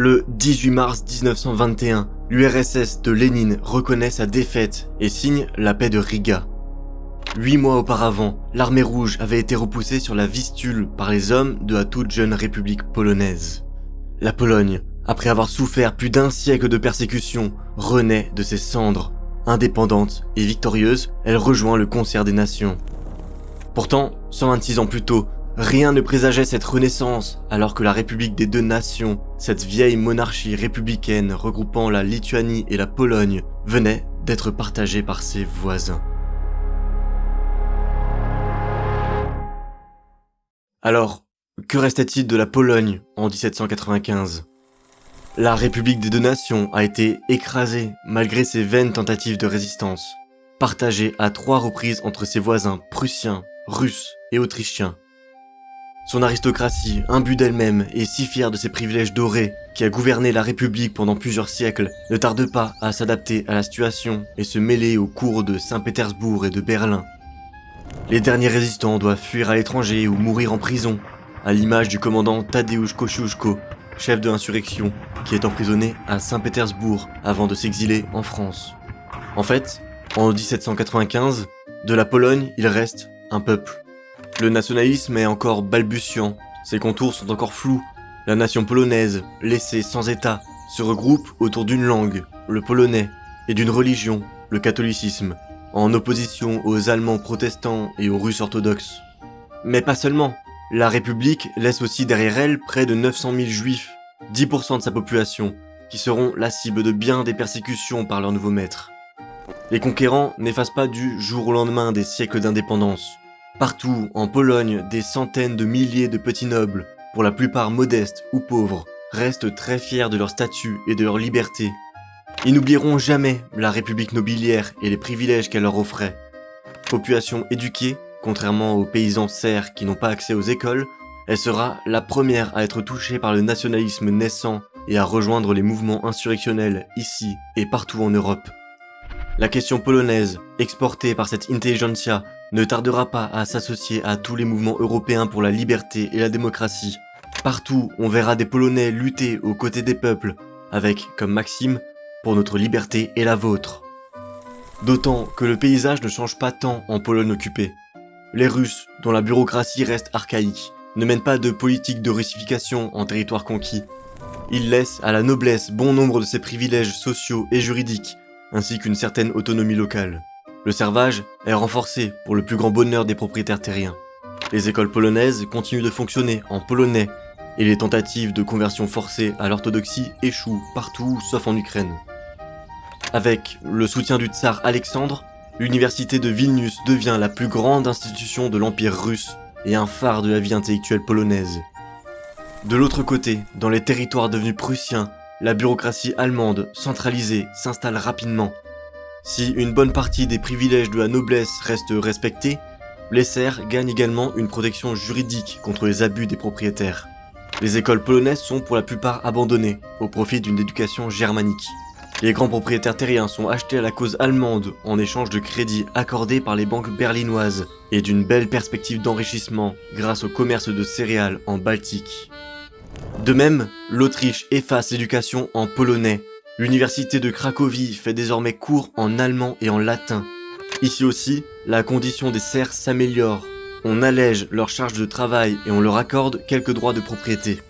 Le 18 mars 1921, l'URSS de Lénine reconnaît sa défaite et signe la paix de Riga. 8 mois auparavant, l'armée rouge avait été repoussée sur la Vistule par les hommes de la toute jeune République polonaise. La Pologne, après avoir souffert plus d'un siècle de persécution, renaît de ses cendres. Indépendante et victorieuse, elle rejoint le concert des nations. Pourtant, 126 ans plus tôt, rien ne présageait cette renaissance alors que la République des deux nations, cette vieille monarchie républicaine regroupant la Lituanie et la Pologne, venait d'être partagée par ses voisins. Alors, que restait-il de la Pologne en 1795 ? La République des deux nations a été écrasée malgré ses vaines tentatives de résistance, partagée à 3 reprises entre ses voisins prussiens, russes et autrichiens. Son aristocratie, imbue d'elle-même et si fière de ses privilèges dorés, qui a gouverné la République pendant plusieurs siècles, ne tarde pas à s'adapter à la situation et se mêler aux cours de Saint-Pétersbourg et de Berlin. Les derniers résistants doivent fuir à l'étranger ou mourir en prison, à l'image du commandant Tadeusz Kościuszko, chef de l'insurrection, qui est emprisonné à Saint-Pétersbourg avant de s'exiler en France. En fait, en 1795, de la Pologne, il reste un peuple. Le nationalisme est encore balbutiant, ses contours sont encore flous. La nation polonaise, laissée sans État, se regroupe autour d'une langue, le polonais, et d'une religion, le catholicisme, en opposition aux Allemands protestants et aux Russes orthodoxes. Mais pas seulement, la République laisse aussi derrière elle près de 900 000 juifs, 10% de sa population, qui seront la cible de bien des persécutions par leur nouveau maître. Les conquérants n'effacent pas du jour au lendemain des siècles d'indépendance. Partout, en Pologne, des centaines de milliers de petits nobles, pour la plupart modestes ou pauvres, restent très fiers de leur statut et de leur liberté. Ils n'oublieront jamais la République nobiliaire et les privilèges qu'elle leur offrait. Population éduquée, contrairement aux paysans serfs qui n'ont pas accès aux écoles, elle sera la première à être touchée par le nationalisme naissant et à rejoindre les mouvements insurrectionnels ici et partout en Europe. La question polonaise, exportée par cette intelligentsia, ne tardera pas à s'associer à tous les mouvements européens pour la liberté et la démocratie. Partout, on verra des Polonais lutter aux côtés des peuples, avec, comme maxime, pour notre liberté et la vôtre. D'autant que le paysage ne change pas tant en Pologne occupée. Les Russes, dont la bureaucratie reste archaïque, ne mènent pas de politique de russification en territoire conquis. Ils laissent à la noblesse bon nombre de ses privilèges sociaux et juridiques, ainsi qu'une certaine autonomie locale. Le servage est renforcé pour le plus grand bonheur des propriétaires terriens. Les écoles polonaises continuent de fonctionner en polonais et les tentatives de conversion forcée à l'orthodoxie échouent partout sauf en Ukraine. Avec le soutien du tsar Alexandre, l'université de Vilnius devient la plus grande institution de l'Empire russe et un phare de la vie intellectuelle polonaise. De l'autre côté, dans les territoires devenus prussiens, la bureaucratie allemande, centralisée, s'installe rapidement. Si une bonne partie des privilèges de la noblesse reste respectée, les serfs gagnent également une protection juridique contre les abus des propriétaires. Les écoles polonaises sont pour la plupart abandonnées, au profit d'une éducation germanique. Les grands propriétaires terriens sont achetés à la cause allemande en échange de crédits accordés par les banques berlinoises et d'une belle perspective d'enrichissement grâce au commerce de céréales en Baltique. De même, l'Autriche efface l'éducation en polonais. L'université de Cracovie fait désormais cours en allemand et en latin. Ici aussi, la condition des serfs s'améliore. On allège leur charge de travail et on leur accorde quelques droits de propriété.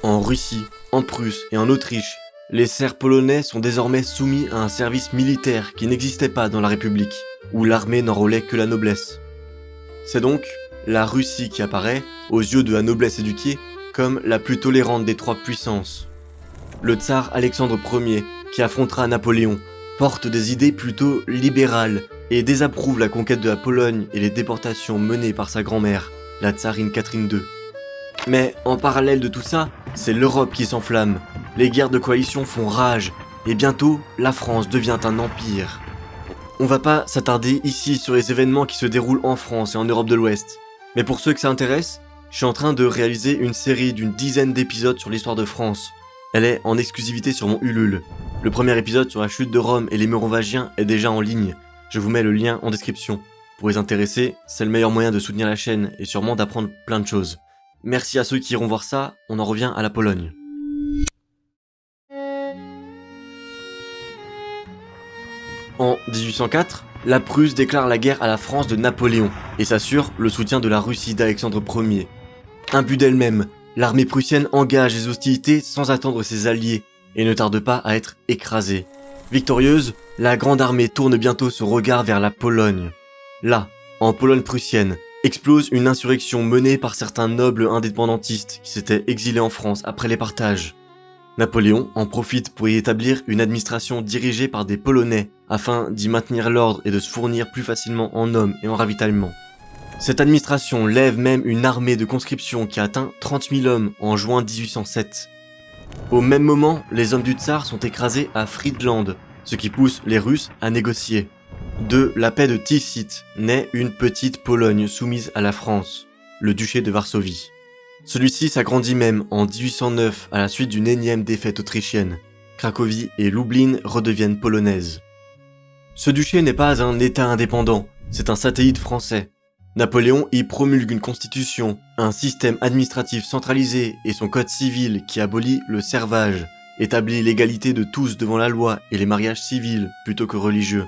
En Russie, en Prusse et en Autriche, les serfs polonais sont désormais soumis à un service militaire qui n'existait pas dans la République, où l'armée n'enrôlait que la noblesse. C'est donc la Russie qui apparaît, aux yeux de la noblesse éduquée, comme la plus tolérante des 3 puissances. Le tsar Alexandre Ier, qui affrontera Napoléon, porte des idées plutôt libérales et désapprouve la conquête de la Pologne et les déportations menées par sa grand-mère, la tsarine Catherine II. Mais en parallèle de tout ça, c'est l'Europe qui s'enflamme. Les guerres de coalition font rage, et bientôt, la France devient un empire. On va pas s'attarder ici sur les événements qui se déroulent en France et en Europe de l'Ouest, mais pour ceux que ça intéresse, je suis en train de réaliser une série d'une dizaine d'épisodes sur l'histoire de France. Elle est en exclusivité sur mon Ulule. Le premier épisode sur la chute de Rome et les Mérovingiens est déjà en ligne. Je vous mets le lien en description. Pour les intéresser, c'est le meilleur moyen de soutenir la chaîne et sûrement d'apprendre plein de choses. Merci à ceux qui iront voir ça, on en revient à la Pologne. En 1804, la Prusse déclare la guerre à la France de Napoléon et s'assure le soutien de la Russie d'Alexandre Ier. Imbue d'elle-même, l'armée prussienne engage les hostilités sans attendre ses alliés et ne tarde pas à être écrasée. Victorieuse, la Grande Armée tourne bientôt son regard vers la Pologne. Là, en Pologne prussienne, explose une insurrection menée par certains nobles indépendantistes qui s'étaient exilés en France après les partages. Napoléon en profite pour y établir une administration dirigée par des Polonais afin d'y maintenir l'ordre et de se fournir plus facilement en hommes et en ravitaillement. Cette administration lève même une armée de conscription qui atteint 30 000 hommes en juin 1807. Au même moment, les hommes du tsar sont écrasés à Friedland, ce qui pousse les Russes à négocier. De la paix de Tilsit naît une petite Pologne soumise à la France, le duché de Varsovie. Celui-ci s'agrandit même en 1809 à la suite d'une énième défaite autrichienne. Cracovie et Lublin redeviennent polonaises. Ce duché n'est pas un État indépendant, c'est un satellite français. Napoléon y promulgue une constitution, un système administratif centralisé et son code civil qui abolit le servage, établit l'égalité de tous devant la loi et les mariages civils plutôt que religieux.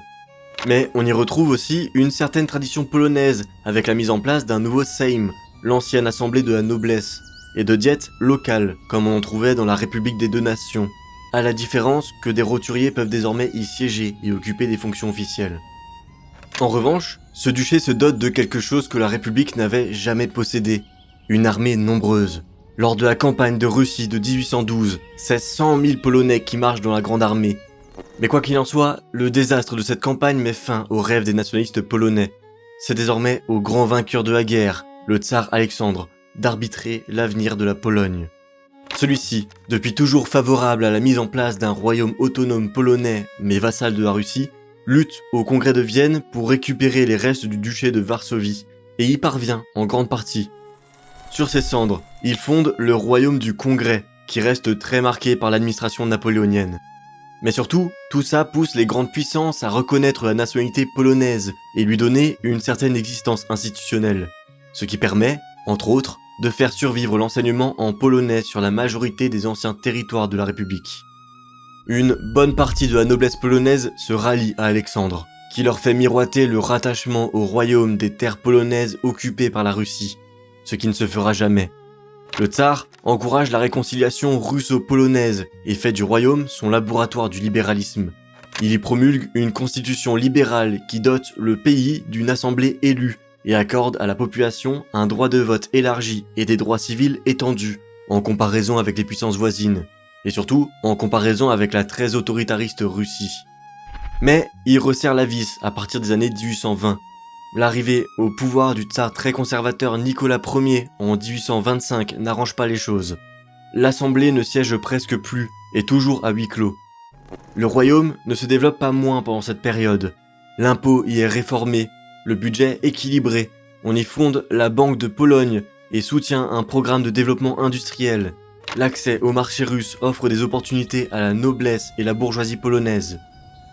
Mais on y retrouve aussi une certaine tradition polonaise avec la mise en place d'un nouveau Sejm, l'ancienne assemblée de la noblesse, et de diètes locales comme on en trouvait dans la République des 2 Nations, à la différence que des roturiers peuvent désormais y siéger et occuper des fonctions officielles. En revanche, ce duché se dote de quelque chose que la République n'avait jamais possédé, une armée nombreuse. Lors de la campagne de Russie de 1812, c'est 100 000 Polonais qui marchent dans la Grande Armée. Mais quoi qu'il en soit, le désastre de cette campagne met fin aux rêves des nationalistes polonais. C'est désormais au grand vainqueur de la guerre, le tsar Alexandre, d'arbitrer l'avenir de la Pologne. Celui-ci, depuis toujours favorable à la mise en place d'un royaume autonome polonais mais vassal de la Russie, lutte au congrès de Vienne pour récupérer les restes du duché de Varsovie, et y parvient en grande partie. Sur ses cendres, il fonde le royaume du Congrès, qui reste très marqué par l'administration napoléonienne. Mais surtout, tout ça pousse les grandes puissances à reconnaître la nationalité polonaise et lui donner une certaine existence institutionnelle, ce qui permet, entre autres, de faire survivre l'enseignement en polonais sur la majorité des anciens territoires de la République. Une bonne partie de la noblesse polonaise se rallie à Alexandre, qui leur fait miroiter le rattachement au royaume des terres polonaises occupées par la Russie, ce qui ne se fera jamais. Le tsar encourage la réconciliation russo-polonaise et fait du royaume son laboratoire du libéralisme. Il y promulgue une constitution libérale qui dote le pays d'une assemblée élue et accorde à la population un droit de vote élargi et des droits civils étendus, en comparaison avec les puissances voisines, et surtout en comparaison avec la très autoritariste Russie. Mais il resserre la vis à partir des années 1820. L'arrivée au pouvoir du tsar très conservateur Nicolas Ier en 1825 n'arrange pas les choses. L'Assemblée ne siège presque plus, et toujours à huis clos. Le royaume ne se développe pas moins pendant cette période. L'impôt y est réformé, le budget équilibré, on y fonde la Banque de Pologne et soutient un programme de développement industriel. L'accès au marché russe offre des opportunités à la noblesse et la bourgeoisie polonaise.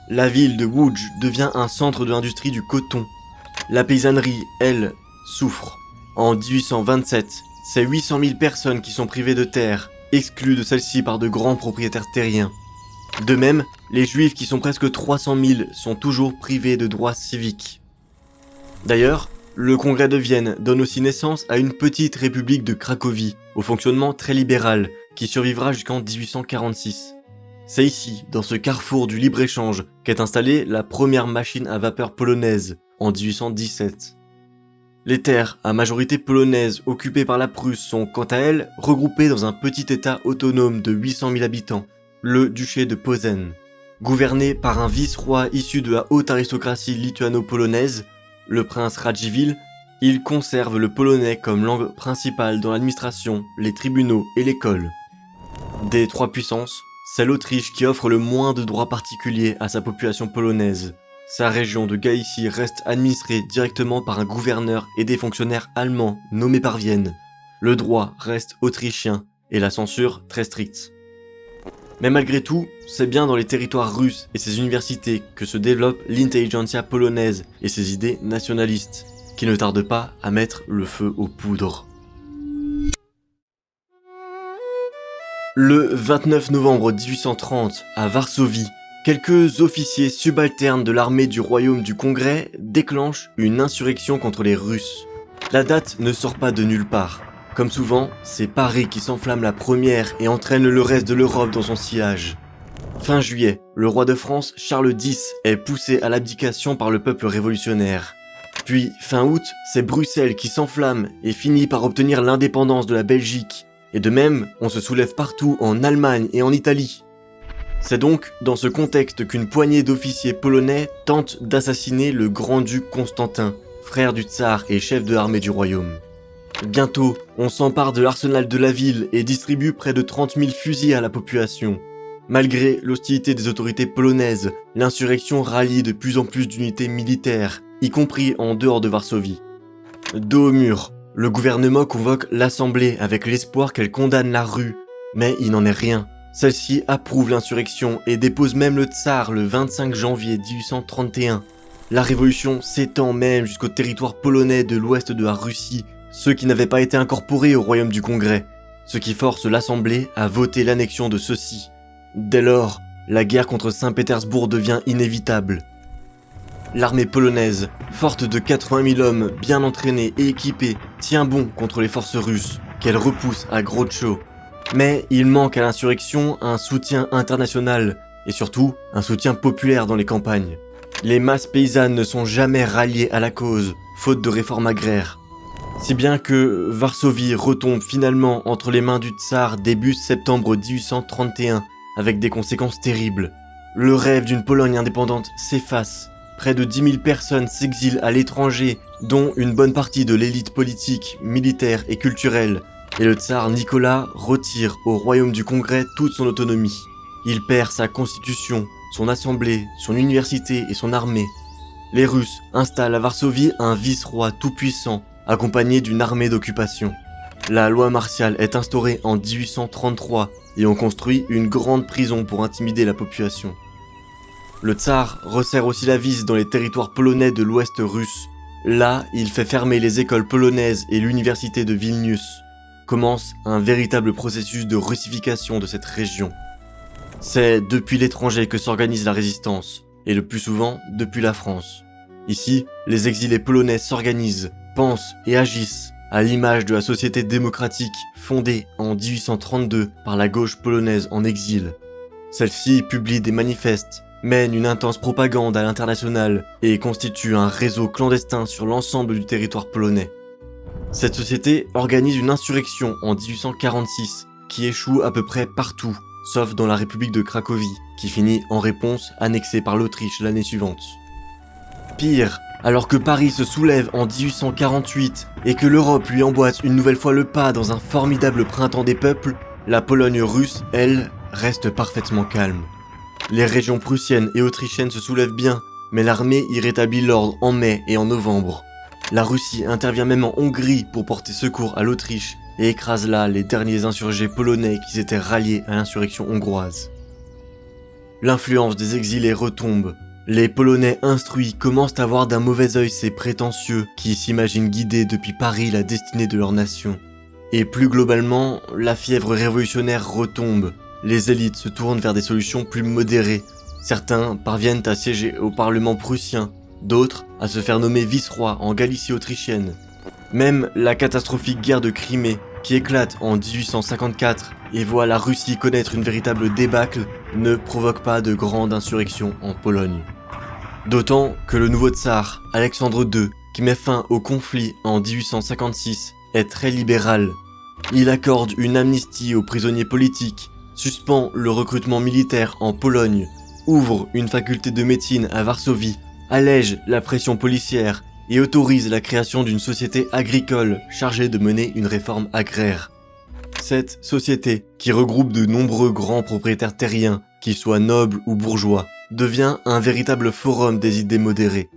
La ville de Łódź devient un centre de l'industrie du coton. La paysannerie, elle, souffre. En 1827, c'est 800 000 personnes qui sont privées de terre, exclues de celles-ci par de grands propriétaires terriens. De même, les juifs qui sont presque 300 000 sont toujours privés de droits civiques. D'ailleurs, le congrès de Vienne donne aussi naissance à une petite république de Cracovie, au fonctionnement très libéral, qui survivra jusqu'en 1846. C'est ici, dans ce carrefour du libre-échange, qu'est installée la première machine à vapeur polonaise, en 1817. Les terres à majorité polonaise occupées par la Prusse sont quant à elles regroupées dans un petit état autonome de 800 000 habitants, le duché de Posen. Gouverné par un vice-roi issu de la haute aristocratie lituano-polonaise, le prince Radziwiłł, il conserve le polonais comme langue principale dans l'administration, les tribunaux et l'école. Des 3 puissances, c'est l'Autriche qui offre le moins de droits particuliers à sa population polonaise. Sa région de Galicie reste administrée directement par un gouverneur et des fonctionnaires allemands nommés par Vienne. Le droit reste autrichien et la censure très stricte. Mais malgré tout, c'est bien dans les territoires russes et ses universités que se développe l'intelligentsia polonaise et ses idées nationalistes, qui ne tardent pas à mettre le feu aux poudres. Le 29 novembre 1830, à Varsovie, quelques officiers subalternes de l'armée du Royaume du Congrès déclenchent une insurrection contre les Russes. La date ne sort pas de nulle part. Comme souvent, c'est Paris qui s'enflamme la première et entraîne le reste de l'Europe dans son sillage. Fin juillet, le roi de France, Charles X, est poussé à l'abdication par le peuple révolutionnaire. Puis, fin août, c'est Bruxelles qui s'enflamme et finit par obtenir l'indépendance de la Belgique. Et de même, on se soulève partout en Allemagne et en Italie. C'est donc dans ce contexte qu'une poignée d'officiers polonais tente d'assassiner le grand-duc Constantin, frère du tsar et chef de l'armée du royaume. Bientôt, on s'empare de l'arsenal de la ville et distribue près de 30 000 fusils à la population. Malgré l'hostilité des autorités polonaises, l'insurrection rallie de plus en plus d'unités militaires, y compris en dehors de Varsovie. Dos au mur, le gouvernement convoque l'Assemblée avec l'espoir qu'elle condamne la rue, mais il n'en est rien. Celle-ci approuve l'insurrection et dépose même le tsar le 25 janvier 1831. La révolution s'étend même jusqu'au territoire polonais de l'ouest de la Russie, ceux qui n'avaient pas été incorporés au royaume du Congrès, ce qui force l'Assemblée à voter l'annexion de ceux-ci. Dès lors, la guerre contre Saint-Pétersbourg devient inévitable. L'armée polonaise, forte de 80 000 hommes bien entraînés et équipés, tient bon contre les forces russes, qu'elle repousse à Grodcho. Mais il manque à l'insurrection un soutien international, et surtout un soutien populaire dans les campagnes. Les masses paysannes ne sont jamais ralliées à la cause, faute de réformes agraires. Si bien que Varsovie retombe finalement entre les mains du tsar début septembre 1831, avec des conséquences terribles. Le rêve d'une Pologne indépendante s'efface. Près de 10 000 personnes s'exilent à l'étranger, dont une bonne partie de l'élite politique, militaire et culturelle. Et le tsar Nicolas retire au royaume du Congrès toute son autonomie. Il perd sa constitution, son assemblée, son université et son armée. Les Russes installent à Varsovie un vice-roi tout-puissant, accompagné d'une armée d'occupation. La loi martiale est instaurée en 1833 et on construit une grande prison pour intimider la population. Le tsar resserre aussi la vis dans les territoires polonais de l'ouest russe. Là, il fait fermer les écoles polonaises et l'université de Vilnius. Commence un véritable processus de russification de cette région. C'est depuis l'étranger que s'organise la résistance, et le plus souvent depuis la France. Ici, les exilés polonais s'organisent, pensent et agissent, à l'image de la société démocratique fondée en 1832 par la gauche polonaise en exil. Celle-ci publie des manifestes, mène une intense propagande à l'international et constitue un réseau clandestin sur l'ensemble du territoire polonais. Cette société organise une insurrection en 1846 qui échoue à peu près partout, sauf dans la République de Cracovie, qui finit en réponse annexée par l'Autriche l'année suivante. Pire, alors que Paris se soulève en 1848 et que l'Europe lui emboîte une nouvelle fois le pas dans un formidable printemps des peuples, la Pologne russe, elle, reste parfaitement calme. Les régions prussiennes et autrichiennes se soulèvent bien, mais l'armée y rétablit l'ordre en mai et en novembre. La Russie intervient même en Hongrie pour porter secours à l'Autriche et écrase là les derniers insurgés polonais qui s'étaient ralliés à l'insurrection hongroise. L'influence des exilés retombe. Les Polonais instruits commencent à voir d'un mauvais œil ces prétentieux qui s'imaginent guider depuis Paris la destinée de leur nation. Et plus globalement, la fièvre révolutionnaire retombe. Les élites se tournent vers des solutions plus modérées. Certains parviennent à siéger au Parlement prussien, d'autres à se faire nommer vice-roi en Galicie autrichienne. Même la catastrophique guerre de Crimée, qui éclate en 1854 et voit la Russie connaître une véritable débâcle, ne provoque pas de grande insurrection en Pologne. D'autant que le nouveau tsar, Alexandre II, qui met fin au conflit en 1856, est très libéral. Il accorde une amnistie aux prisonniers politiques, suspend le recrutement militaire en Pologne, ouvre une faculté de médecine à Varsovie, allège la pression policière et autorise la création d'une société agricole chargée de mener une réforme agraire. Cette société, qui regroupe de nombreux grands propriétaires terriens, qu'ils soient nobles ou bourgeois, devient un véritable forum des idées modérées.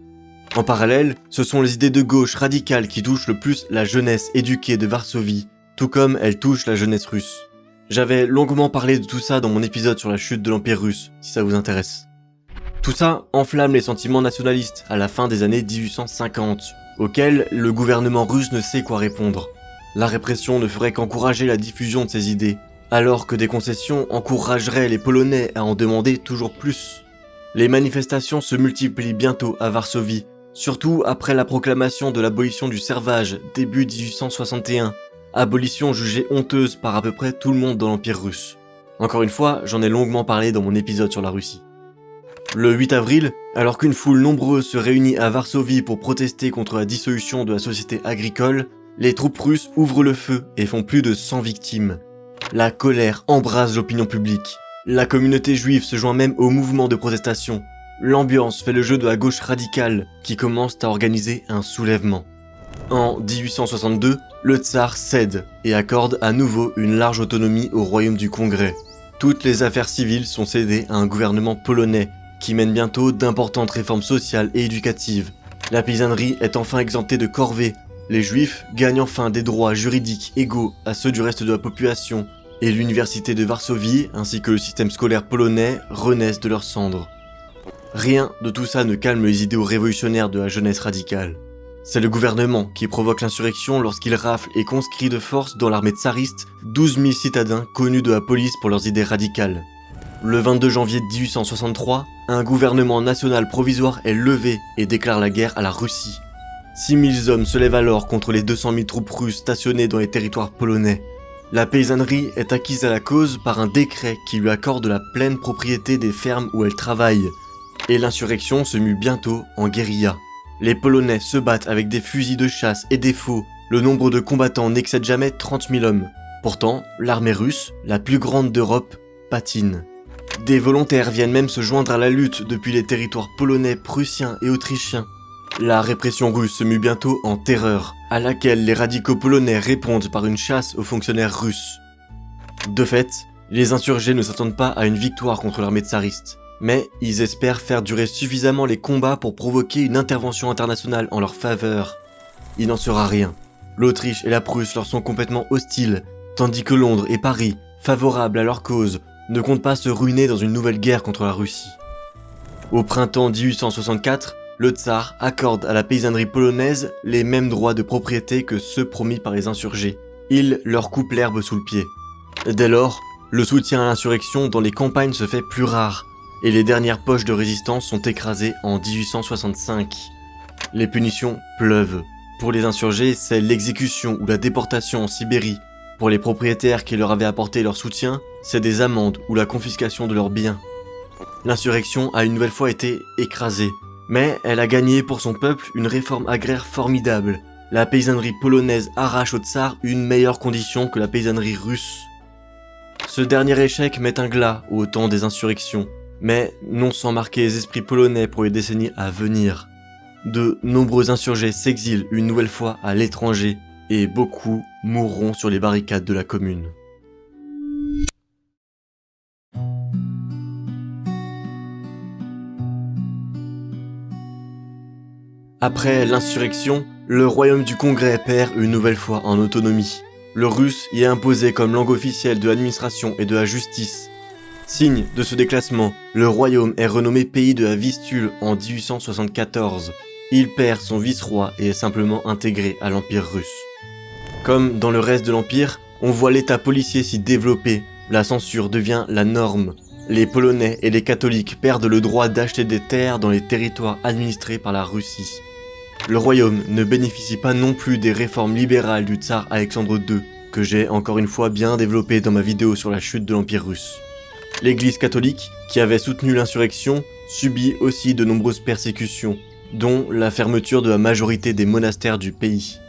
En parallèle, ce sont les idées de gauche radicales qui touchent le plus la jeunesse éduquée de Varsovie, tout comme elles touchent la jeunesse russe. J'avais longuement parlé de tout ça dans mon épisode sur la chute de l'Empire russe, si ça vous intéresse. Tout ça enflamme les sentiments nationalistes à la fin des années 1850, auxquels le gouvernement russe ne sait quoi répondre. La répression ne ferait qu'encourager la diffusion de ces idées, alors que des concessions encourageraient les Polonais à en demander toujours plus. Les manifestations se multiplient bientôt à Varsovie, surtout après la proclamation de l'abolition du servage début 1861, abolition jugée honteuse par à peu près tout le monde dans l'Empire russe. Encore une fois, j'en ai longuement parlé dans mon épisode sur la Russie. Le 8 avril, alors qu'une foule nombreuse se réunit à Varsovie pour protester contre la dissolution de la société agricole, les troupes russes ouvrent le feu et font plus de 100 victimes. La colère embrase l'opinion publique. La communauté juive se joint même au mouvement de protestation. L'ambiance fait le jeu de la gauche radicale qui commence à organiser un soulèvement. En 1862, le tsar cède et accorde à nouveau une large autonomie au royaume du Congrès. Toutes les affaires civiles sont cédées à un gouvernement polonais qui mène bientôt d'importantes réformes sociales et éducatives. La paysannerie est enfin exemptée de corvées. Les juifs gagnent enfin des droits juridiques égaux à ceux du reste de la population. Et l'université de Varsovie ainsi que le système scolaire polonais renaissent de leurs cendres. Rien de tout ça ne calme les idéaux révolutionnaires de la jeunesse radicale. C'est le gouvernement qui provoque l'insurrection lorsqu'il rafle et conscrit de force dans l'armée tsariste 12 000 citadins connus de la police pour leurs idées radicales. Le 22 janvier 1863, un gouvernement national provisoire est levé et déclare la guerre à la Russie. 6 000 hommes se lèvent alors contre les 200 000 troupes russes stationnées dans les territoires polonais. La paysannerie est acquise à la cause par un décret qui lui accorde la pleine propriété des fermes où elle travaille. Et l'insurrection se mue bientôt en guérilla. Les Polonais se battent avec des fusils de chasse et des faux. Le nombre de combattants n'excède jamais 30 000 hommes. Pourtant, l'armée russe, la plus grande d'Europe, patine. Des volontaires viennent même se joindre à la lutte depuis les territoires polonais, prussiens et autrichiens. La répression russe se mue bientôt en terreur, à laquelle les radicaux polonais répondent par une chasse aux fonctionnaires russes. De fait, les insurgés ne s'attendent pas à une victoire contre l'armée tsariste, mais ils espèrent faire durer suffisamment les combats pour provoquer une intervention internationale en leur faveur. Il n'en sera rien. L'Autriche et la Prusse leur sont complètement hostiles, tandis que Londres et Paris, favorables à leur cause, ne comptent pas se ruiner dans une nouvelle guerre contre la Russie. Au printemps 1864, le tsar accorde à la paysannerie polonaise les mêmes droits de propriété que ceux promis par les insurgés. Il leur coupe l'herbe sous le pied. Dès lors, le soutien à l'insurrection dans les campagnes se fait plus rare, et les dernières poches de résistance sont écrasées en 1865. Les punitions pleuvent. Pour les insurgés, c'est l'exécution ou la déportation en Sibérie. Pour les propriétaires qui leur avaient apporté leur soutien, c'est des amendes ou la confiscation de leurs biens. L'insurrection a une nouvelle fois été écrasée, mais elle a gagné pour son peuple une réforme agraire formidable. La paysannerie polonaise arrache au tsar une meilleure condition que la paysannerie russe. Ce dernier échec met un glas au temps des insurrections, mais non sans marquer les esprits polonais pour les décennies à venir. De nombreux insurgés s'exilent une nouvelle fois à l'étranger, et beaucoup mourront sur les barricades de la commune. Après l'insurrection, le royaume du Congrès perd une nouvelle fois en autonomie. Le russe y est imposé comme langue officielle de l'administration et de la justice. Signe de ce déclassement, le royaume est renommé pays de la Vistule en 1874. Il perd son vice-roi et est simplement intégré à l'Empire russe. Comme dans le reste de l'Empire, on voit l'état policier s'y développer, la censure devient la norme. Les Polonais et les catholiques perdent le droit d'acheter des terres dans les territoires administrés par la Russie. Le royaume ne bénéficie pas non plus des réformes libérales du tsar Alexandre II, que j'ai encore une fois bien développé dans ma vidéo sur la chute de l'Empire russe. L'Église catholique, qui avait soutenu l'insurrection, subit aussi de nombreuses persécutions, dont la fermeture de la majorité des monastères du pays.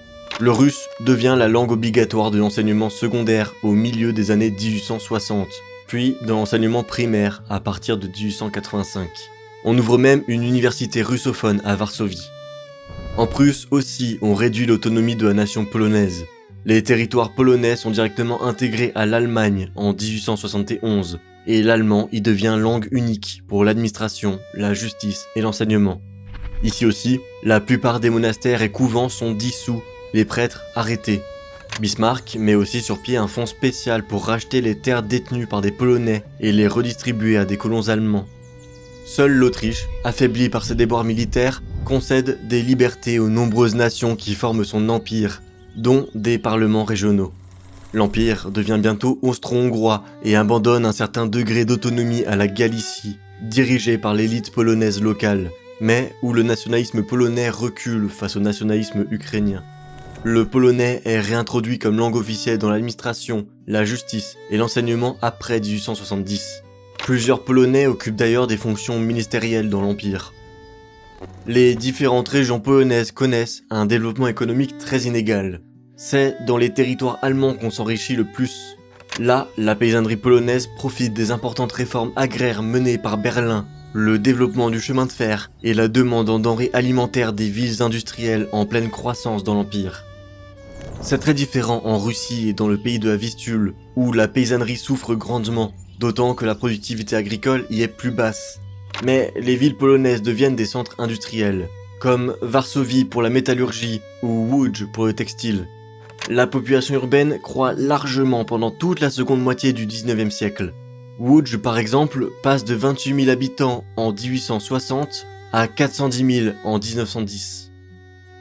Le russe devient la langue obligatoire de l'enseignement secondaire au milieu des années 1860, puis dans l'enseignement primaire à partir de 1885. On ouvre même une université russophone à Varsovie. En Prusse aussi, on réduit l'autonomie de la nation polonaise. Les territoires polonais sont directement intégrés à l'Allemagne en 1871, et l'allemand y devient langue unique pour l'administration, la justice et l'enseignement. Ici aussi, la plupart des monastères et couvents sont dissous, les prêtres arrêtés. Bismarck met aussi sur pied un fonds spécial pour racheter les terres détenues par des Polonais et les redistribuer à des colons allemands. Seule l'Autriche, affaiblie par ses déboires militaires, concède des libertés aux nombreuses nations qui forment son empire, dont des parlements régionaux. L'empire devient bientôt austro-hongrois et abandonne un certain degré d'autonomie à la Galicie, dirigée par l'élite polonaise locale, mais où le nationalisme polonais recule face au nationalisme ukrainien. Le polonais est réintroduit comme langue officielle dans l'administration, la justice et l'enseignement après 1870. Plusieurs Polonais occupent d'ailleurs des fonctions ministérielles dans l'Empire. Les différentes régions polonaises connaissent un développement économique très inégal. C'est dans les territoires allemands qu'on s'enrichit le plus. Là, la paysannerie polonaise profite des importantes réformes agraires menées par Berlin, le développement du chemin de fer et la demande en denrées alimentaires des villes industrielles en pleine croissance dans l'Empire. C'est très différent en Russie et dans le pays de la Vistule, où la paysannerie souffre grandement, d'autant que la productivité agricole y est plus basse. Mais les villes polonaises deviennent des centres industriels, comme Varsovie pour la métallurgie ou Łódź pour le textile. La population urbaine croît largement pendant toute la seconde moitié du 19e siècle. Łódź, par exemple, passe de 28 000 habitants en 1860 à 410 000 en 1910.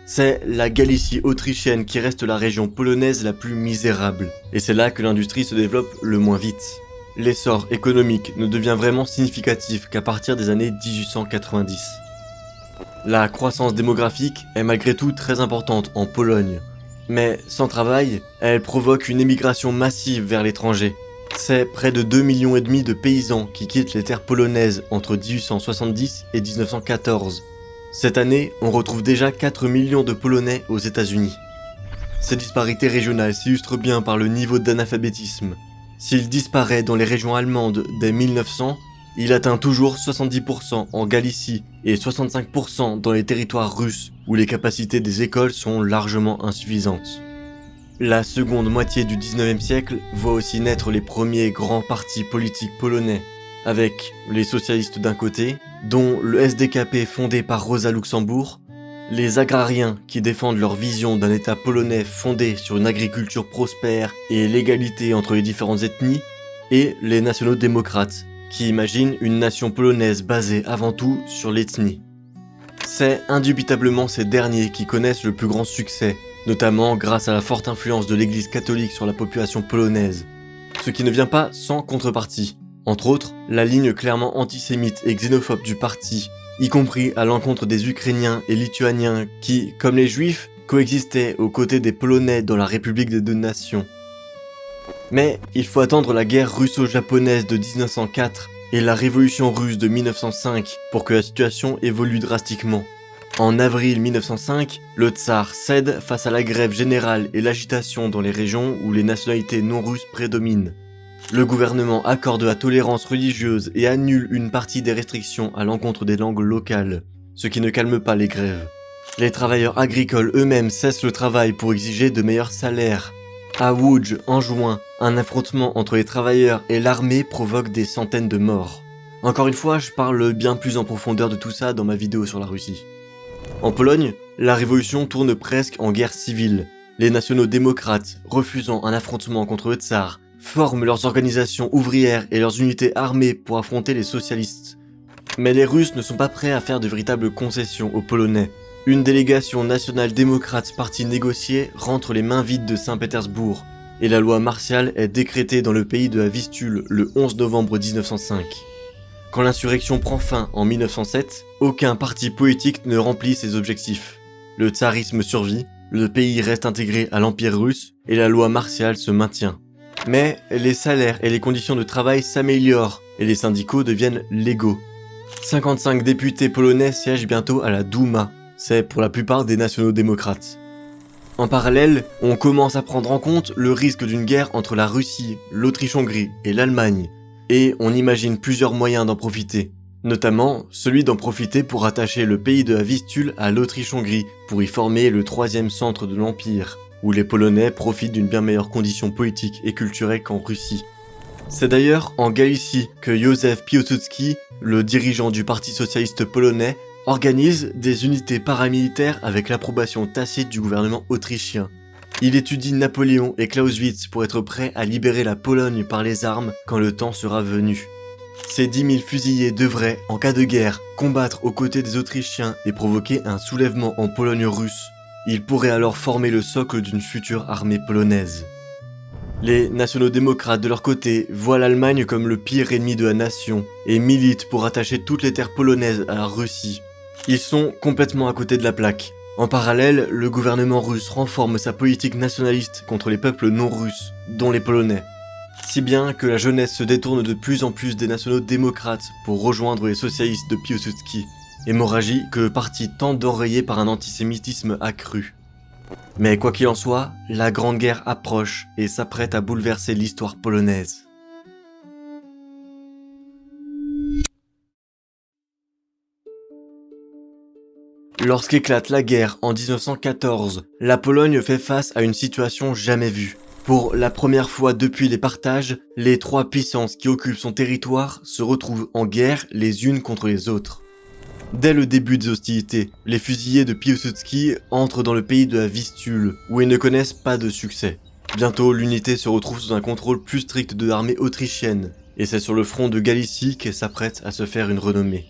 C'est la Galicie autrichienne qui reste la région polonaise la plus misérable, et c'est là que l'industrie se développe le moins vite. L'essor économique ne devient vraiment significatif qu'à partir des années 1890. La croissance démographique est malgré tout très importante en Pologne, mais sans travail, elle provoque une émigration massive vers l'étranger. C'est près de 2,5 millions de paysans qui quittent les terres polonaises entre 1870 et 1914. Cette année, on retrouve déjà 4 millions de Polonais aux États-Unis. Ces disparités régionales s'illustrent bien par le niveau d'analphabétisme. S'il disparaît dans les régions allemandes dès 1900, il atteint toujours 70% en Galicie et 65% dans les territoires russes où les capacités des écoles sont largement insuffisantes. La seconde moitié du 19e siècle voit aussi naître les premiers grands partis politiques polonais, avec les socialistes d'un côté, dont le SDKP fondé par Rosa Luxembourg, les agrariens qui défendent leur vision d'un État polonais fondé sur une agriculture prospère et l'égalité entre les différentes ethnies, et les nationaux-démocrates, qui imaginent une nation polonaise basée avant tout sur l'ethnie. C'est indubitablement ces derniers qui connaissent le plus grand succès, notamment grâce à la forte influence de l'Église catholique sur la population polonaise, ce qui ne vient pas sans contrepartie. Entre autres, la ligne clairement antisémite et xénophobe du parti, y compris à l'encontre des Ukrainiens et Lituaniens qui, comme les Juifs, coexistaient aux côtés des Polonais dans la République des deux nations. Mais il faut attendre la guerre russo-japonaise de 1904 et la révolution russe de 1905 pour que la situation évolue drastiquement. En avril 1905, le tsar cède face à la grève générale et l'agitation dans les régions où les nationalités non russes prédominent. Le gouvernement accorde la tolérance religieuse et annule une partie des restrictions à l'encontre des langues locales, ce qui ne calme pas les grèves. Les travailleurs agricoles eux-mêmes cessent le travail pour exiger de meilleurs salaires. À Łódź, en juin, un affrontement entre les travailleurs et l'armée provoque des centaines de morts. Encore une fois, je parle bien plus en profondeur de tout ça dans ma vidéo sur la Russie. En Pologne, la révolution tourne presque en guerre civile. Les nationaux-démocrates, refusant un affrontement contre le tsar, forment leurs organisations ouvrières et leurs unités armées pour affronter les socialistes. Mais les Russes ne sont pas prêts à faire de véritables concessions aux Polonais. Une délégation nationale démocrate partie négocier rentre les mains vides de Saint-Pétersbourg, et la loi martiale est décrétée dans le pays de la Vistule le 11 novembre 1905. Quand l'insurrection prend fin en 1907, aucun parti politique ne remplit ses objectifs. Le tsarisme survit, le pays reste intégré à l'Empire russe, et la loi martiale se maintient. Mais les salaires et les conditions de travail s'améliorent et les syndicats deviennent légaux. 55 députés polonais siègent bientôt à la Douma, c'est pour la plupart des nationaux-démocrates. En parallèle, on commence à prendre en compte le risque d'une guerre entre la Russie, l'Autriche-Hongrie et l'Allemagne, et on imagine plusieurs moyens d'en profiter, notamment celui d'en profiter pour attacher le pays de la Vistule à l'Autriche-Hongrie pour y former le troisième centre de l'Empire, où les Polonais profitent d'une bien meilleure condition politique et culturelle qu'en Russie. C'est d'ailleurs en Galicie que Józef Piłsudski, le dirigeant du Parti socialiste polonais, organise des unités paramilitaires avec l'approbation tacite du gouvernement autrichien. Il étudie Napoléon et Clausewitz pour être prêt à libérer la Pologne par les armes quand le temps sera venu. Ces 10 000 fusillés devraient, en cas de guerre, combattre aux côtés des Autrichiens et provoquer un soulèvement en Pologne russe. Ils pourraient alors former le socle d'une future armée polonaise. Les nationaux-démocrates de leur côté voient l'Allemagne comme le pire ennemi de la nation et militent pour attacher toutes les terres polonaises à la Russie. Ils sont complètement à côté de la plaque. En parallèle, le gouvernement russe renforce sa politique nationaliste contre les peuples non russes, dont les Polonais. Si bien que la jeunesse se détourne de plus en plus des nationaux-démocrates pour rejoindre les socialistes de Piłsudski, hémorragie que le parti tente d'enrayer par un antisémitisme accru. Mais quoi qu'il en soit, la Grande Guerre approche et s'apprête à bouleverser l'histoire polonaise. Lorsqu'éclate la guerre en 1914, la Pologne fait face à une situation jamais vue. Pour la première fois depuis les partages, les trois puissances qui occupent son territoire se retrouvent en guerre les unes contre les autres. Dès le début des hostilités, les fusillés de Piłsudski entrent dans le pays de la Vistule, où ils ne connaissent pas de succès. Bientôt, l'unité se retrouve sous un contrôle plus strict de l'armée autrichienne, et c'est sur le front de Galicie qu'elle s'apprête à se faire une renommée.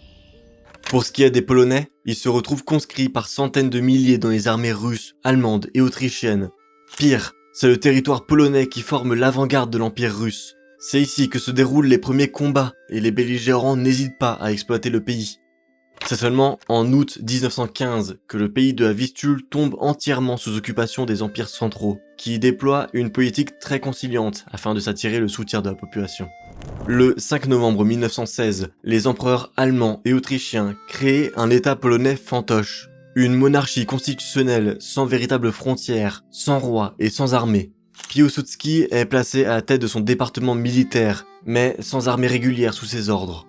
Pour ce qui est des Polonais, ils se retrouvent conscrits par centaines de milliers dans les armées russes, allemandes et autrichiennes. Pire, c'est le territoire polonais qui forme l'avant-garde de l'Empire russe. C'est ici que se déroulent les premiers combats, et les belligérants n'hésitent pas à exploiter le pays. C'est seulement en août 1915 que le pays de la Vistule tombe entièrement sous occupation des empires centraux, qui déploient une politique très conciliante afin de s'attirer le soutien de la population. Le 5 novembre 1916, les empereurs allemands et autrichiens créent un État polonais fantoche, une monarchie constitutionnelle sans véritable frontière, sans roi et sans armée. Piłsudski est placé à la tête de son département militaire, mais sans armée régulière sous ses ordres.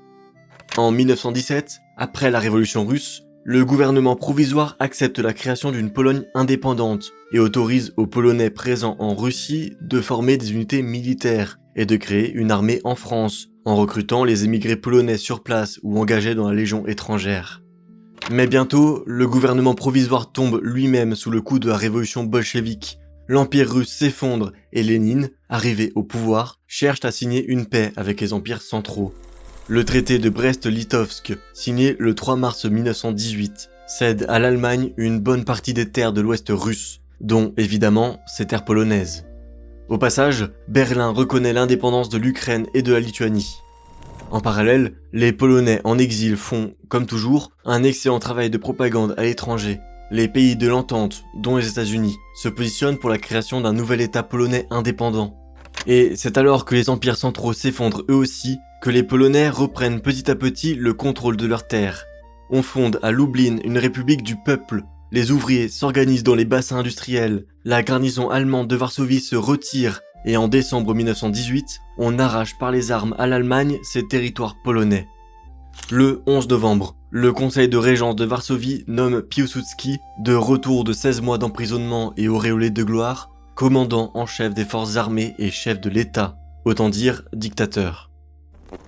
En 1917, après la révolution russe, le gouvernement provisoire accepte la création d'une Pologne indépendante et autorise aux Polonais présents en Russie de former des unités militaires et de créer une armée en France, en recrutant les émigrés polonais sur place ou engagés dans la Légion étrangère. Mais bientôt, le gouvernement provisoire tombe lui-même sous le coup de la révolution bolchevique. L'empire russe s'effondre et Lénine, arrivé au pouvoir, cherche à signer une paix avec les empires centraux. Le traité de Brest-Litovsk, signé le 3 mars 1918, cède à l'Allemagne une bonne partie des terres de l'ouest russe, dont évidemment ces terres polonaises. Au passage, Berlin reconnaît l'indépendance de l'Ukraine et de la Lituanie. En parallèle, les Polonais en exil font, comme toujours, un excellent travail de propagande à l'étranger. Les pays de l'entente, dont les États-Unis, se positionnent pour la création d'un nouvel État polonais indépendant. Et c'est alors que les empires centraux s'effondrent eux aussi, que les Polonais reprennent petit à petit le contrôle de leurs terres. On fonde à Lublin une république du peuple, les ouvriers s'organisent dans les bassins industriels, la garnison allemande de Varsovie se retire, et en décembre 1918, on arrache par les armes à l'Allemagne ses territoires polonais. Le 11 novembre, le conseil de régence de Varsovie nomme Piłsudski, de retour de 16 mois d'emprisonnement et auréolé de gloire, commandant en chef des forces armées et chef de l'État, autant dire dictateur.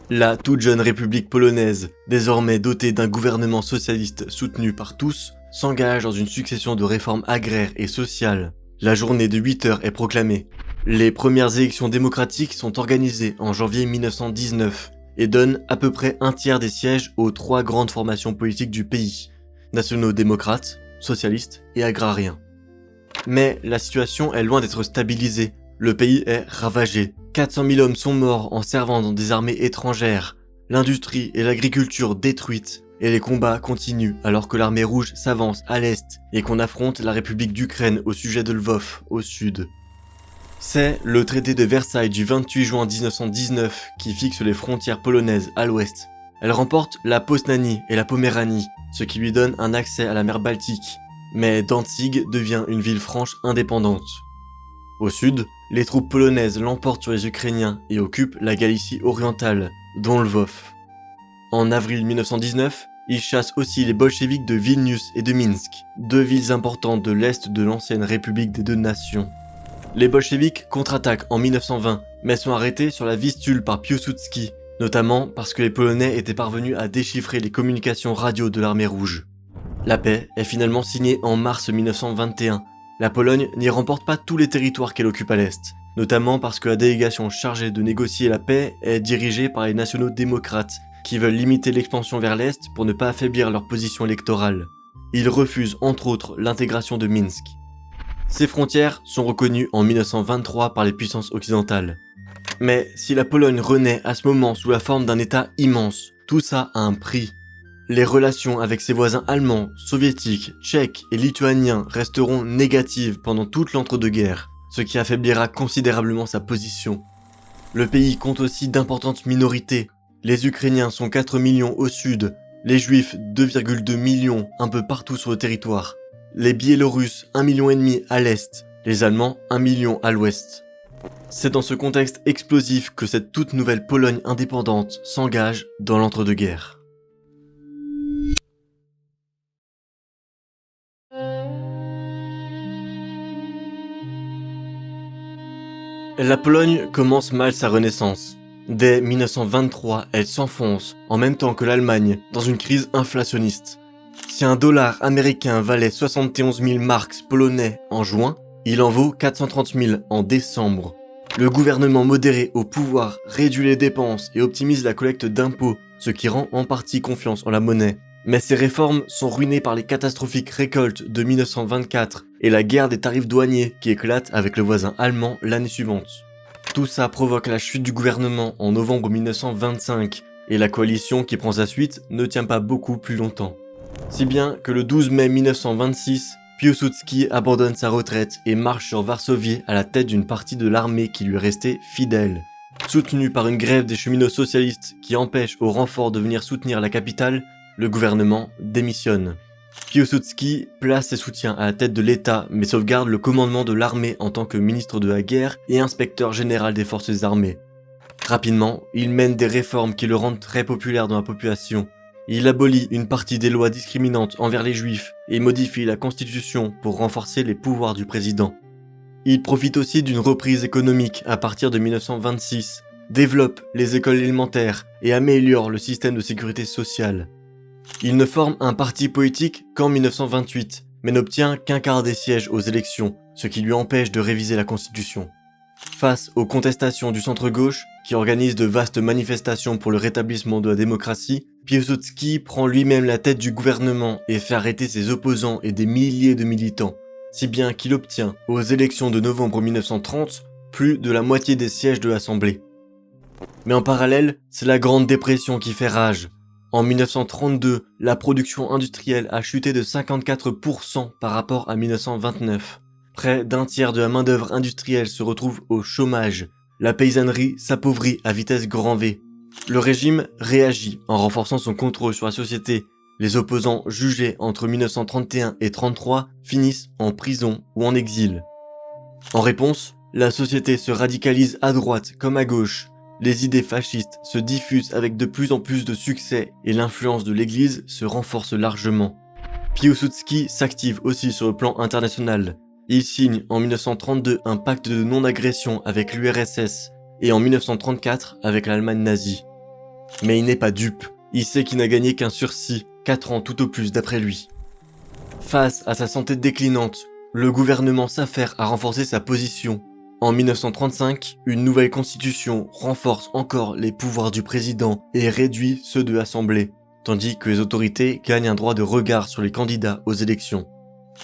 La toute jeune République polonaise, désormais dotée d'un gouvernement socialiste soutenu par tous, s'engage dans une succession de réformes agraires et sociales. La journée de 8 heures est proclamée. Les premières élections démocratiques sont organisées en janvier 1919 et donnent à peu près un tiers des sièges aux trois grandes formations politiques du pays, nationaux-démocrates, socialistes et agrariens. Mais la situation est loin d'être stabilisée. Le pays est ravagé. 400 000 hommes sont morts en servant dans des armées étrangères. L'industrie et l'agriculture détruites. Et les combats continuent alors que l'armée rouge s'avance à l'est et qu'on affronte la République d'Ukraine au sujet de Lvov, au sud. C'est le traité de Versailles du 28 juin 1919 qui fixe les frontières polonaises à l'ouest. Elle remporte la Posnanie et la Poméranie, ce qui lui donne un accès à la mer Baltique. Mais Danzig devient une ville franche indépendante. Au sud, les troupes polonaises l'emportent sur les Ukrainiens et occupent la Galicie orientale, dont Lvov. En avril 1919, ils chassent aussi les bolcheviks de Vilnius et de Minsk, deux villes importantes de l'est de l'ancienne République des deux nations. Les bolcheviks contre-attaquent en 1920, mais sont arrêtés sur la Vistule par Piłsudski, notamment parce que les Polonais étaient parvenus à déchiffrer les communications radio de l'armée rouge. La paix est finalement signée en mars 1921. La Pologne n'y remporte pas tous les territoires qu'elle occupe à l'est, notamment parce que la délégation chargée de négocier la paix est dirigée par les nationaux démocrates, qui veulent limiter l'expansion vers l'est pour ne pas affaiblir leur position électorale. Ils refusent entre autres l'intégration de Minsk. Ces frontières sont reconnues en 1923 par les puissances occidentales. Mais si la Pologne renaît à ce moment sous la forme d'un État immense, tout ça a un prix. Les relations avec ses voisins allemands, soviétiques, tchèques et lituaniens resteront négatives pendant toute l'entre-deux-guerres, ce qui affaiblira considérablement sa position. Le pays compte aussi d'importantes minorités. Les Ukrainiens sont 4 millions au sud, les Juifs 2,2 millions un peu partout sur le territoire, les Biélorusses 1,5 million à l'est, les Allemands 1 million à l'ouest. C'est dans ce contexte explosif que cette toute nouvelle Pologne indépendante s'engage dans l'entre-deux-guerres. La Pologne commence mal sa renaissance. Dès 1923, elle s'enfonce, en même temps que l'Allemagne, dans une crise inflationniste. Si un dollar américain valait 71 000 marks polonais en juin, il en vaut 430 000 en décembre. Le gouvernement modéré au pouvoir réduit les dépenses et optimise la collecte d'impôts, ce qui rend en partie confiance en la monnaie. Mais ces réformes sont ruinées par les catastrophiques récoltes de 1924 et la guerre des tarifs douaniers qui éclate avec le voisin allemand l'année suivante. Tout ça provoque la chute du gouvernement en novembre 1925 et la coalition qui prend sa suite ne tient pas beaucoup plus longtemps. Si bien que le 12 mai 1926, Piłsudski abandonne sa retraite et marche sur Varsovie à la tête d'une partie de l'armée qui lui est restée fidèle. Soutenu par une grève des cheminots socialistes qui empêche aux renforts de venir soutenir la capitale, le gouvernement démissionne. Piłsudski place ses soutiens à la tête de l'État mais sauvegarde le commandement de l'armée en tant que ministre de la guerre et inspecteur général des forces armées. Rapidement, il mène des réformes qui le rendent très populaire dans la population. Il abolit une partie des lois discriminantes envers les juifs et modifie la constitution pour renforcer les pouvoirs du président. Il profite aussi d'une reprise économique à partir de 1926, développe les écoles élémentaires et améliore le système de sécurité sociale. Il ne forme un parti politique qu'en 1928, mais n'obtient qu'un quart des sièges aux élections, ce qui lui empêche de réviser la Constitution. Face aux contestations du centre-gauche, qui organise de vastes manifestations pour le rétablissement de la démocratie, Piłsudski prend lui-même la tête du gouvernement et fait arrêter ses opposants et des milliers de militants, si bien qu'il obtient, aux élections de novembre 1930, plus de la moitié des sièges de l'Assemblée. Mais en parallèle, c'est la Grande Dépression qui fait rage. En 1932, la production industrielle a chuté de 54% par rapport à 1929. Près d'un tiers de la main-d'œuvre industrielle se retrouve au chômage. La paysannerie s'appauvrit à vitesse grand V. Le régime réagit en renforçant son contrôle sur la société. Les opposants jugés entre 1931 et 1933 finissent en prison ou en exil. En réponse, la société se radicalise à droite comme à gauche. Les idées fascistes se diffusent avec de plus en plus de succès et l'influence de l'Église se renforce largement. Piłsudski s'active aussi sur le plan international. Il signe en 1932 un pacte de non-agression avec l'URSS et en 1934 avec l'Allemagne nazie. Mais il n'est pas dupe, il sait qu'il n'a gagné qu'un sursis, 4 ans tout au plus d'après lui. Face à sa santé déclinante, le gouvernement s'affaire à renforcer sa position. En 1935, une nouvelle constitution renforce encore les pouvoirs du président et réduit ceux de l'Assemblée, tandis que les autorités gagnent un droit de regard sur les candidats aux élections.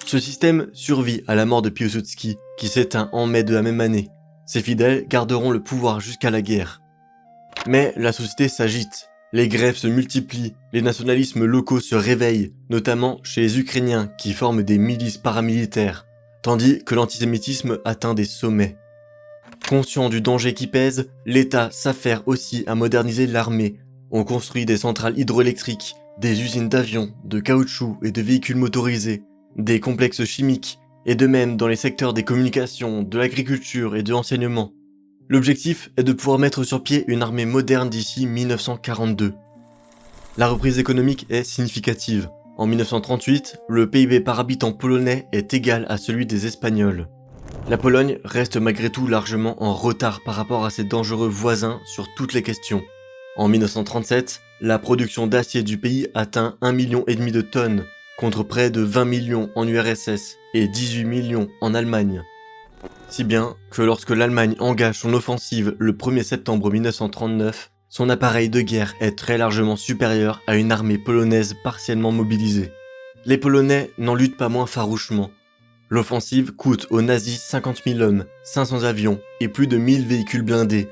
Ce système survit à la mort de Piłsudski, qui s'éteint en mai de la même année. Ses fidèles garderont le pouvoir jusqu'à la guerre. Mais la société s'agite, les grèves se multiplient, les nationalismes locaux se réveillent, notamment chez les Ukrainiens qui forment des milices paramilitaires, tandis que l'antisémitisme atteint des sommets. Conscient du danger qui pèse, l'État s'affaire aussi à moderniser l'armée. On construit des centrales hydroélectriques, des usines d'avions, de caoutchouc et de véhicules motorisés, des complexes chimiques, et de même dans les secteurs des communications, de l'agriculture et de l'enseignement. L'objectif est de pouvoir mettre sur pied une armée moderne d'ici 1942. La reprise économique est significative. En 1938, le PIB par habitant polonais est égal à celui des Espagnols. La Pologne reste malgré tout largement en retard par rapport à ses dangereux voisins sur toutes les questions. En 1937, la production d'acier du pays atteint 1,5 million de tonnes, contre près de 20 millions en URSS et 18 millions en Allemagne. Si bien que lorsque l'Allemagne engage son offensive le 1er septembre 1939, son appareil de guerre est très largement supérieur à une armée polonaise partiellement mobilisée. Les Polonais n'en luttent pas moins farouchement. L'offensive coûte aux nazis 50 000 hommes, 500 avions et plus de 1000 véhicules blindés.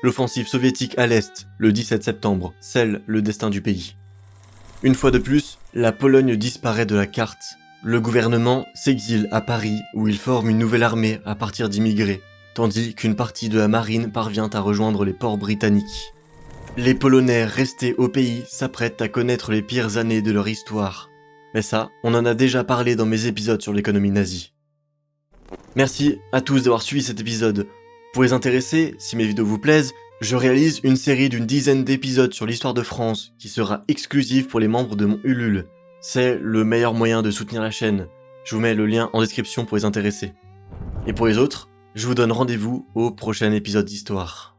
L'offensive soviétique à l'Est, le 17 septembre, scelle le destin du pays. Une fois de plus, la Pologne disparaît de la carte. Le gouvernement s'exile à Paris où il forme une nouvelle armée à partir d'immigrés, tandis qu'une partie de la marine parvient à rejoindre les ports britanniques. Les Polonais restés au pays s'apprêtent à connaître les pires années de leur histoire. Mais ça, on en a déjà parlé dans mes épisodes sur l'économie nazie. Merci à tous d'avoir suivi cet épisode. Pour les intéressés, si mes vidéos vous plaisent, je réalise une série d'une dizaine d'épisodes sur l'histoire de France qui sera exclusive pour les membres de mon Ulule. C'est le meilleur moyen de soutenir la chaîne. Je vous mets le lien en description pour les intéressés. Et pour les autres, je vous donne rendez-vous au prochain épisode d'Histoire.